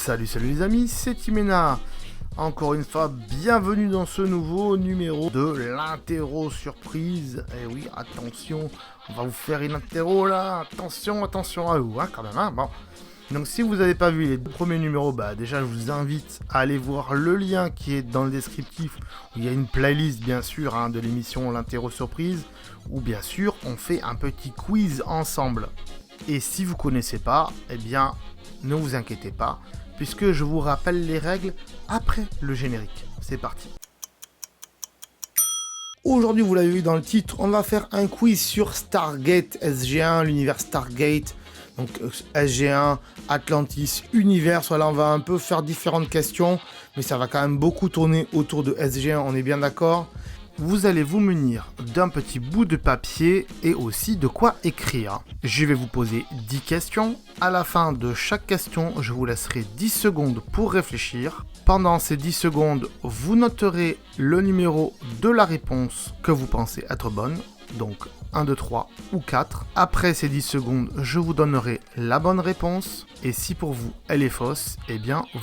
Salut les amis, c'est Timena. Encore une fois, bienvenue dans ce nouveau numéro de l'interro surprise. Et oui, attention, on va vous faire une interro là. Attention à vous, quand même. Bon. Donc si vous n'avez pas vu les deux premiers numéros, déjà je vous invite à aller voir le lien qui est dans le descriptif, où il y a une playlist bien sûr de l'émission l'interro surprise, où bien sûr on fait un petit quiz ensemble. Et si vous connaissez pas, ne vous inquiétez pas, puisque je vous rappelle les règles après le générique. C'est parti. Aujourd'hui, vous l'avez vu dans le titre, on va faire un quiz sur Stargate SG1, l'univers Stargate. Donc SG1, Atlantis, Univers, voilà, on va un peu faire différentes questions, mais ça va quand même beaucoup tourner autour de SG1, on est bien d'accord. Vous allez vous munir d'un petit bout de papier et aussi de quoi écrire. Je vais vous poser 10 questions. À la fin de chaque question, je vous laisserai 10 secondes pour réfléchir. Pendant ces 10 secondes, vous noterez le numéro de la réponse que vous pensez être bonne. Donc 1, 2, 3 ou 4. Après ces 10 secondes, je vous donnerai la bonne réponse. Et si pour vous, elle est fausse,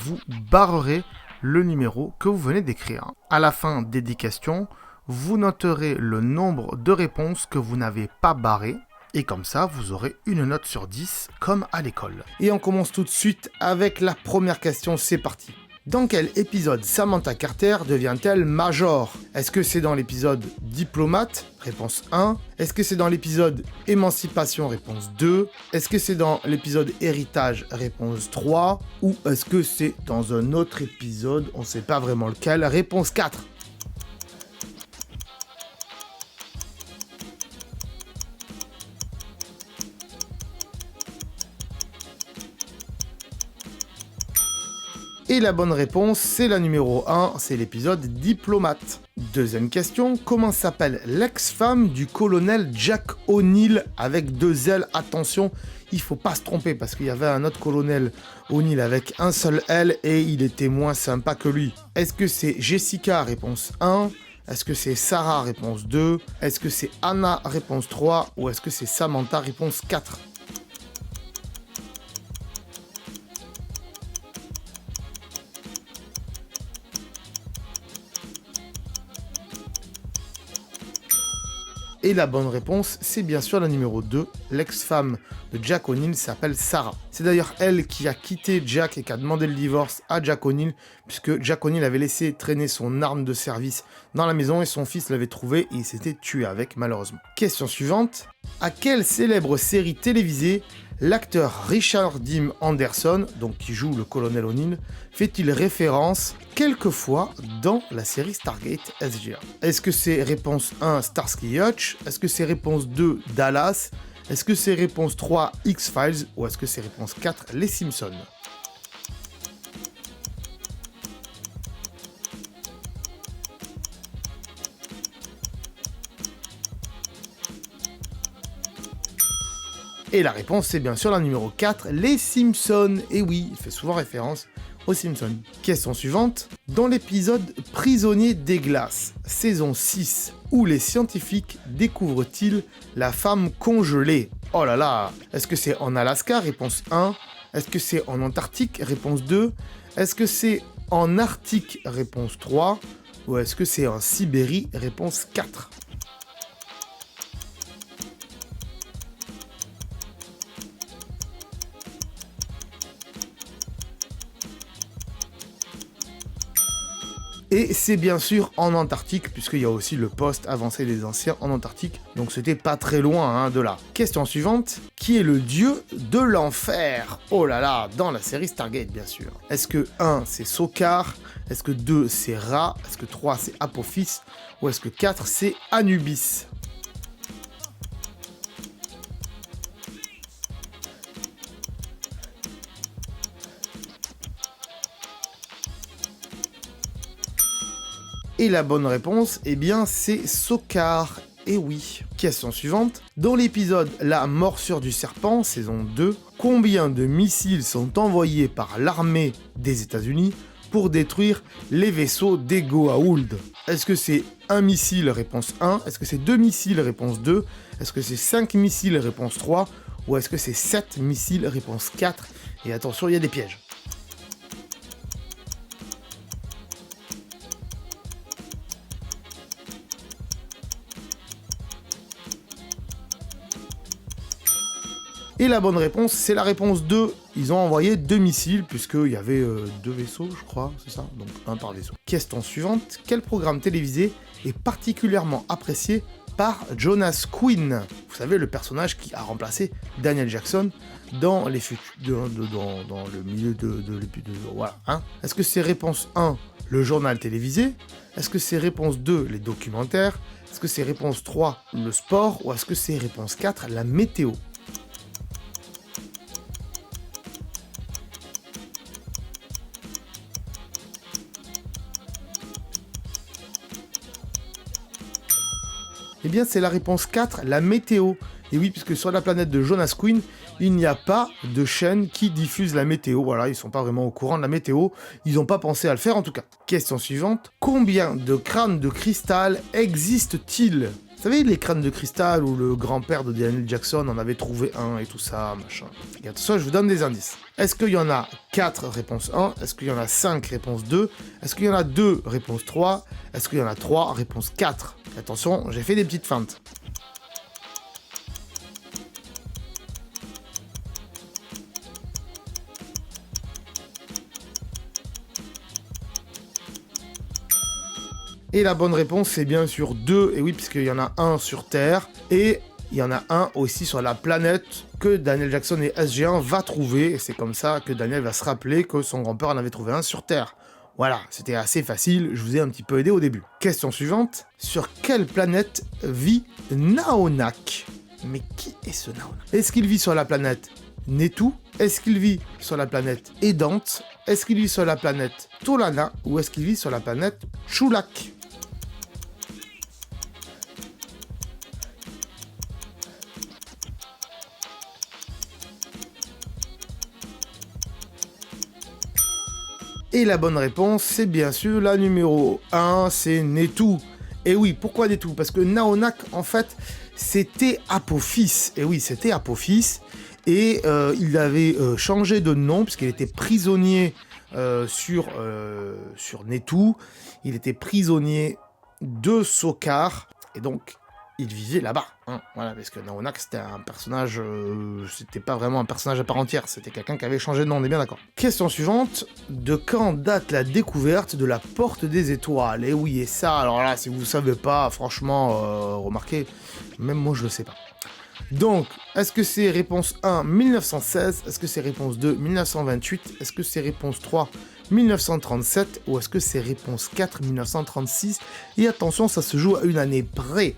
vous barrerez le numéro que vous venez d'écrire. À la fin des 10 questions, vous noterez le nombre de réponses que vous n'avez pas barrées. Et comme ça, vous aurez une note sur 10, comme à l'école. Et on commence tout de suite avec la première question, c'est parti. Dans quel épisode Samantha Carter devient-elle Major? Est-ce que c'est dans l'épisode Diplomate? Réponse 1. Est-ce que c'est dans l'épisode Émancipation? Réponse 2. Est-ce que c'est dans l'épisode Héritage? Réponse 3. Ou est-ce que c'est dans un autre épisode? On ne sait pas vraiment lequel. Réponse 4. Et la bonne réponse, c'est la numéro 1, c'est l'épisode Diplomate. Deuxième question, comment s'appelle l'ex-femme du colonel Jack O'Neill avec 2 L? Attention, il faut pas se tromper parce qu'il y avait un autre colonel O'Neill avec un seul L et il était moins sympa que lui. Est-ce que c'est Jessica? Réponse 1. Est-ce que c'est Sarah? Réponse 2. Est-ce que c'est Anna? Réponse 3. Ou est-ce que c'est Samantha? Réponse 4. Et la bonne réponse, c'est bien sûr la numéro 2. L'ex-femme de Jack O'Neill s'appelle Sarah. C'est d'ailleurs elle qui a quitté Jack et qui a demandé le divorce à Jack O'Neill, puisque Jack O'Neill avait laissé traîner son arme de service dans la maison et son fils l'avait trouvée et il s'était tué avec, malheureusement. Question suivante. À quelle célèbre série télévisée l'acteur Richard Dean Anderson, donc qui joue le colonel O'Neill, fait-il référence quelquefois dans la série Stargate SG1? Est-ce que c'est réponse 1 Starsky Hutch? Est-ce que c'est réponse 2 Dallas? Est-ce que c'est réponse 3 X-Files? Ou est-ce que c'est réponse 4 Les Simpsons? Et la réponse, c'est bien sûr la numéro 4, Les Simpsons. Et oui, il fait souvent référence aux Simpsons. Question suivante. Dans l'épisode Prisonnier des glaces, saison 6, où les scientifiques découvrent-ils la femme congelée? Oh là là. Est-ce que c'est en Alaska? Réponse 1. Est-ce que c'est en Antarctique? Réponse 2. Est-ce que c'est en Arctique? Réponse 3. Ou est-ce que c'est en Sibérie? Réponse 4. Et c'est bien sûr en Antarctique, puisqu'il y a aussi le poste avancé des anciens en Antarctique, donc c'était pas très loin de là. Question suivante, qui est le dieu de l'enfer? Oh là là, dans la série Stargate bien sûr. Est-ce que 1 c'est Sokar? Est-ce que 2 c'est Ra? Est-ce que 3 c'est Apophis? Ou est-ce que 4 c'est Anubis? Et la bonne réponse, c'est Sokar. Et oui. Question suivante. Dans l'épisode La morsure du serpent, saison 2, combien de missiles sont envoyés par l'armée des États-Unis pour détruire les vaisseaux des Goa'uld? Est-ce que c'est un missile? Réponse 1. Est-ce que c'est 2 missiles? Réponse 2. Est-ce que c'est 5 missiles? Réponse 3. Ou est-ce que c'est 7 missiles? Réponse 4. Et attention, il y a des pièges. Et la bonne réponse, c'est la réponse 2. Ils ont envoyé 2 missiles, puisqu'il y avait 2 vaisseaux, je crois, c'est ça? Donc 1 par vaisseau. Question suivante. Quel programme télévisé est particulièrement apprécié par Jonas Quinn? Vous savez, le personnage qui a remplacé Daniel Jackson dans les dans le milieu de voilà, hein. Est-ce que c'est réponse 1, le journal télévisé? Est-ce que c'est réponse 2, les documentaires? Est-ce que c'est réponse 3, le sport? Ou est-ce que c'est réponse 4, la météo? Eh bien, c'est la réponse 4, la météo. Et oui, puisque sur la planète de Jonas Quinn, il n'y a pas de chaîne qui diffuse la météo. Voilà, ils sont pas vraiment au courant de la météo. Ils n'ont pas pensé à le faire en tout cas. Question suivante. Combien de crânes de cristal existent-ils? Vous savez, les crânes de cristal où le grand-père de Daniel Jackson en avait trouvé un et tout ça, machin. Et attention, je vous donne des indices. Est-ce qu'il y en a 4, réponse 1? Est-ce qu'il y en a 5, réponse 2? Est-ce qu'il y en a 2, réponse 3? Est-ce qu'il y en a 3, réponse 4? Attention, j'ai fait des petites feintes. Et la bonne réponse, c'est bien sûr 2, et oui, puisqu'il y en a un sur Terre, et il y en a un aussi sur la planète que Daniel Jackson et SG1 va trouver, et c'est comme ça que Daniel va se rappeler que son grand-père en avait trouvé un sur Terre. Voilà, c'était assez facile, je vous ai un petit peu aidé au début. Question suivante, sur quelle planète vit Naonak? Mais qui est ce Naonak? Est-ce qu'il vit sur la planète Netu? Est-ce qu'il vit sur la planète Edante? Est-ce qu'il vit sur la planète Tolana? Ou est-ce qu'il vit sur la planète Chulak? Et la bonne réponse, c'est bien sûr la numéro 1, c'est Netu. Et oui, pourquoi Netu? Parce que Naonak, en fait, c'était Apophis. Et oui, c'était Apophis. Et il avait changé de nom, puisqu'il était prisonnier sur Netu. Il était prisonnier de Sokar. Et donc, il vivait là-bas. Hein, voilà, parce que Naonak, c'était un personnage... c'était pas vraiment un personnage à part entière. C'était quelqu'un qui avait changé de nom, on est bien d'accord. Question suivante. De quand date la découverte de la porte des étoiles? Et oui, et ça, alors là, si vous ne savez pas, franchement, remarquez, même moi, je le sais pas. Donc, est-ce que c'est réponse 1, 1916? Est-ce que c'est réponse 2, 1928? Est-ce que c'est réponse 3, 1937? Ou est-ce que c'est réponse 4, 1936? Et attention, ça se joue à une année près.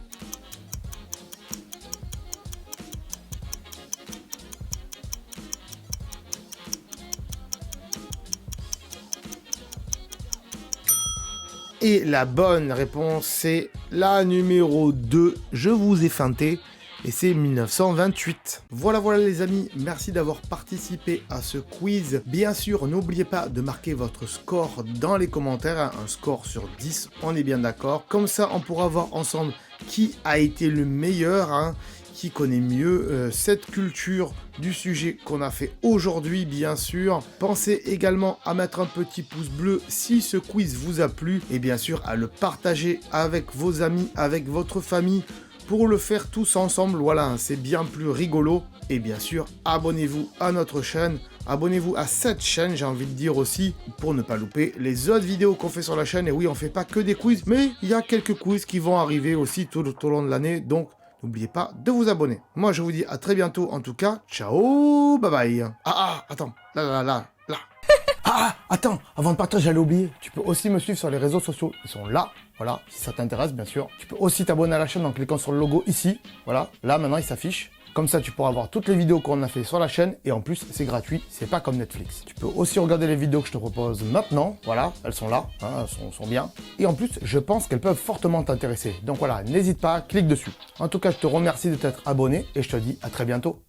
Et la bonne réponse, c'est la numéro 2. Je vous ai feinté. Et c'est 1928. Voilà les amis, merci d'avoir participé à ce quiz. Bien sûr, n'oubliez pas de marquer votre score dans les commentaires, hein, un score sur 10, on est bien d'accord. Comme ça, on pourra voir ensemble qui a été le meilleur, hein, qui connaît mieux cette culture du sujet qu'on a fait aujourd'hui, bien sûr. Pensez également à mettre un petit pouce bleu si ce quiz vous a plu, et bien sûr à le partager avec vos amis, avec votre famille, pour le faire tous ensemble. Voilà, c'est bien plus rigolo. Et bien sûr, abonnez-vous à notre chaîne, abonnez-vous à cette chaîne, j'ai envie de dire aussi, pour ne pas louper les autres vidéos qu'on fait sur la chaîne. Et oui, on fait pas que des quiz, mais il y a quelques quiz qui vont arriver aussi tout au long de l'année, donc n'oubliez pas de vous abonner. Moi, je vous dis à très bientôt, en tout cas, ciao, bye bye. Attends, là. Attends, avant de partir, j'allais oublier. Tu peux aussi me suivre sur les réseaux sociaux. Ils sont là, voilà, si ça t'intéresse, bien sûr. Tu peux aussi t'abonner à la chaîne en cliquant sur le logo ici. Voilà, là, maintenant, il s'affiche. Comme ça, tu pourras voir toutes les vidéos qu'on a fait sur la chaîne. Et en plus, c'est gratuit, c'est pas comme Netflix. Tu peux aussi regarder les vidéos que je te propose maintenant. Voilà, elles sont là, hein, elles sont bien. Et en plus, je pense qu'elles peuvent fortement t'intéresser. Donc voilà, n'hésite pas, clique dessus. En tout cas, je te remercie de t'être abonné et je te dis à très bientôt.